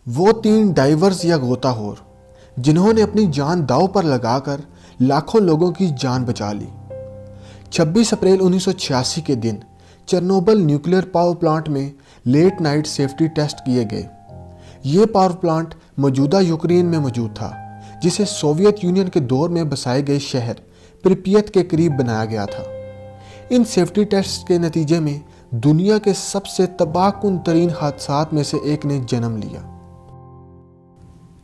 وہ 3 ڈائیورز یا غوطہ خور جنہوں نے اپنی جان داؤ پر لگا کر لاکھوں لوگوں کی جان بچا لی۔ 26 اپریل 1986 کے دن چرنوبل نیوکلیئر پاور پلانٹ میں لیٹ نائٹ سیفٹی ٹیسٹ کیے گئے۔ یہ پاور پلانٹ موجودہ یوکرین میں موجود تھا، جسے سوویت یونین کے دور میں بسائے گئے شہر پریپیت کے قریب بنایا گیا تھا۔ ان سیفٹی ٹیسٹ کے نتیجے میں دنیا کے سب سے تباہ کن ترین حادثات میں سے ایک نے جنم لیا،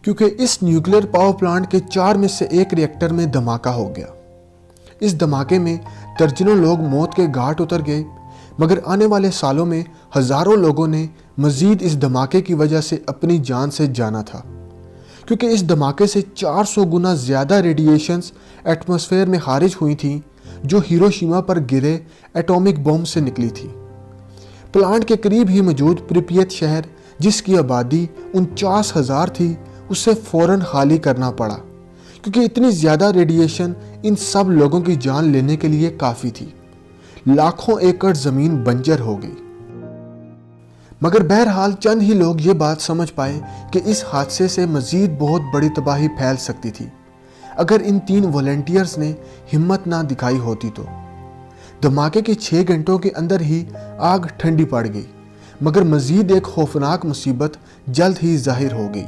کیونکہ اس نیوکلیئر پاور پلانٹ کے 4 میں سے ایک ریئیکٹر میں دھماکہ ہو گیا۔ اس دھماکے میں درجنوں لوگ موت کے گھاٹ اتر گئے، مگر آنے والے سالوں میں ہزاروں لوگوں نے مزید اس دھماکے کی وجہ سے اپنی جان سے جانا تھا، کیونکہ اس دھماکے سے 400 گنا زیادہ ریڈیشنز ایٹماسفیئر میں خارج ہوئی تھیں جو ہیروشیما پر گرے ایٹامک بم سے نکلی تھی۔ پلانٹ کے قریب ہی موجود پریپیت شہر، جس کی آبادی 49,000 تھی، اسے فوراً خالی کرنا پڑا، کیونکہ اتنی زیادہ ریڈیشن ان سب لوگوں کی جان لینے کے لیے کافی تھی۔ لاکھوں ایکڑ زمین بنجر ہو گئی۔ مگر بہرحال چند ہی لوگ یہ بات سمجھ پائے کہ اس حادثے سے مزید بہت بڑی تباہی پھیل سکتی تھی اگر ان 3 والنٹیئرز نے ہمت نہ دکھائی ہوتی تو۔ دھماکے کے 6 گھنٹوں کے اندر ہی آگ ٹھنڈی پڑ گئی، مگر مزید ایک خوفناک مصیبت جلد ہی ظاہر ہو گئی۔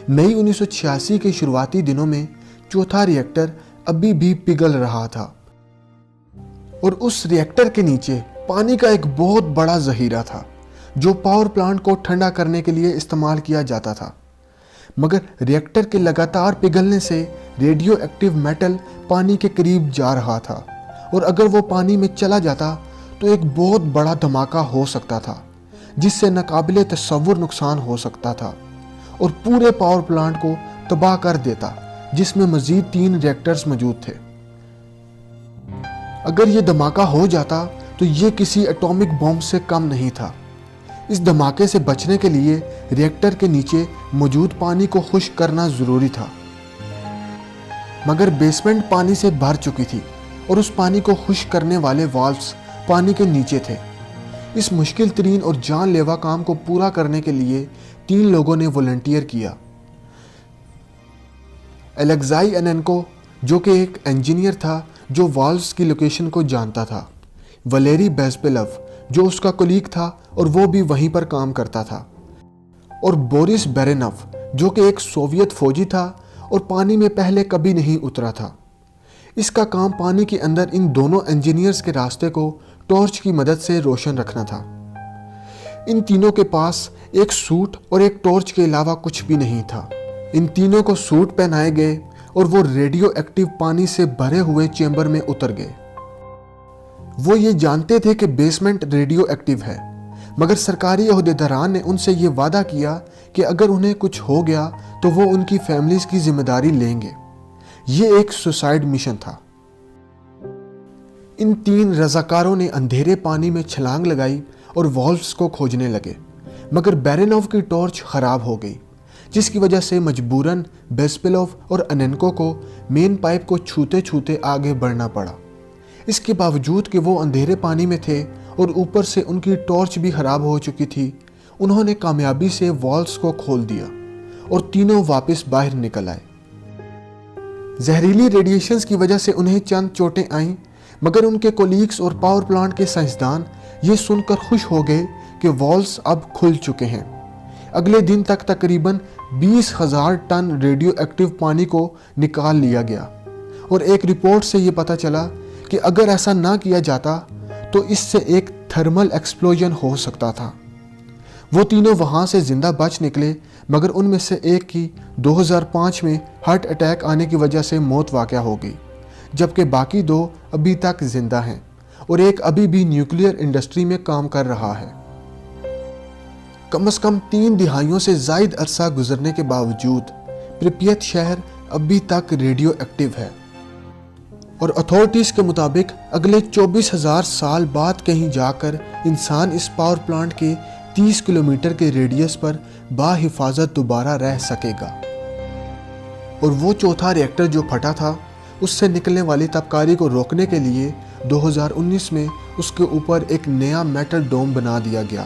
مئی 1986 کے شروعاتی دنوں میں چوتھا ریئیکٹر ابھی بھی پگھل رہا تھا، اور اس ریئیکٹر کے نیچے پانی کا ایک بہت بڑا ذخیرہ تھا جو پاور پلانٹ کو ٹھنڈا کرنے کے لیے استعمال کیا جاتا تھا۔ مگر ریئیکٹر کے لگاتار پگھلنے سے ریڈیو ایکٹیو میٹل پانی کے قریب جا رہا تھا، اور اگر وہ پانی میں چلا جاتا تو ایک بہت بڑا دھماکہ ہو سکتا تھا جس سے ناقابل تصور نقصان ہو سکتا تھا اور پورے پاور پلانٹ کو تباہ کر دیتا، جس میں مزید 3 ریئیکٹرز موجود تھے۔ اگر یہ دھماکہ ہو جاتا تو یہ کسی ایٹامک بم سے کم نہیں تھا۔ اس دھماکے سے بچنے کے لیے ریئیکٹر کے نیچے موجود پانی کو خشک کرنا ضروری تھا، مگر بیسمنٹ پانی سے بھر چکی تھی اور اس پانی کو خشک کرنے والے والوز پانی کے نیچے تھے۔ اس مشکل ترین اور جان لیوا کام کو پورا کرنے کے لیے 3 لوگوں نے والنٹیئر کیا۔ الیگزائی انینکو، جو کہ ایک انجینئر تھا جو والوز کی لوکیشن کو جانتا تھا، ولیری بیزپیلو، جو اس کا کولیگ تھا اور وہ بھی وہیں پر کام کرتا تھا، اور بورس بیرینوف، جو کہ ایک سوویت فوجی تھا اور پانی میں پہلے کبھی نہیں اترا تھا۔ اس کا کام پانی کے اندر ان دونوں انجینئرز کے راستے کو ٹارچ کی مدد سے روشن رکھنا تھا۔ ان تینوں کے پاس ایک سوٹ اور ایک ٹارچ کے علاوہ کچھ بھی نہیں تھا۔ ان تینوں کو سوٹ پہنائے گئے اور وہ ریڈیو ایکٹیو پانی سے بھرے ہوئے چیمبر میں اتر گئے۔ وہ یہ جانتے تھے کہ بیسمنٹ ریڈیو ایکٹیو ہے، مگر سرکاری عہدیداران نے ان سے یہ وعدہ کیا کہ اگر انہیں کچھ ہو گیا تو وہ ان کی فیملیز کی ذمہ داری لیں گے۔ یہ ایک سوسائیڈ مشن تھا۔ ان 3 رضاکاروں نے اندھیرے پانی میں چھلانگ لگائی اور والوز کو کھوجنے لگے، مگر بیرینوف کی ٹارچ خراب ہو گئی، جس کی وجہ سے مجبوراً بیزپیلوف اور انینکو کو مین پائپ کو چھوتے چھوتے آگے بڑھنا پڑا۔ اس کے باوجود کہ وہ اندھیرے پانی میں تھے اور اوپر سے ان کی ٹارچ بھی خراب ہو چکی تھی، انہوں نے کامیابی سے والوز کو کھول دیا اور تینوں واپس باہر نکل آئے۔ زہریلی ریڈیشنز کی وجہ سے انہیں چند چوٹیں آئیں، مگر ان کے کولیگز اور پاور پلانٹ کے سائنسدان یہ سن کر خوش ہو گئے کہ والوز اب کھل چکے ہیں۔ اگلے دن تک تقریباً 20,000 ٹن ریڈیو ایکٹیو پانی کو نکال لیا گیا، اور ایک رپورٹ سے یہ پتہ چلا کہ اگر ایسا نہ کیا جاتا تو اس سے ایک تھرمل ایکسپلوژن ہو سکتا تھا۔ وہ تینوں وہاں سے زندہ بچ نکلے، مگر ان میں سے ایک کی 2005 میں ہارٹ اٹیک آنے کی وجہ سے موت واقع ہو گئی، جبکہ باقی 2 ابھی تک زندہ ہیں اور ایک ابھی بھی نیوکلیئر انڈسٹری میں کام کر رہا ہے۔ کم از کم 3 دہائیوں سے زائد عرصہ گزرنے کے باوجود پریپیت شہر ابھی تک ریڈیو ایکٹیو ہے، اور اتھارٹیز کے مطابق اگلے 24,000 سال بعد کہیں جا کر انسان اس پاور پلانٹ کے 30 کلومیٹر کے ریڈیس پر باحفاظت دوبارہ رہ سکے گا۔ اور وہ چوتھا ریئیکٹر جو پھٹا تھا، اس سے نکلنے والی تابکاری کو روکنے کے لیے 2019 میں اس کے اوپر ایک نیا میٹل ڈوم بنا دیا گیا۔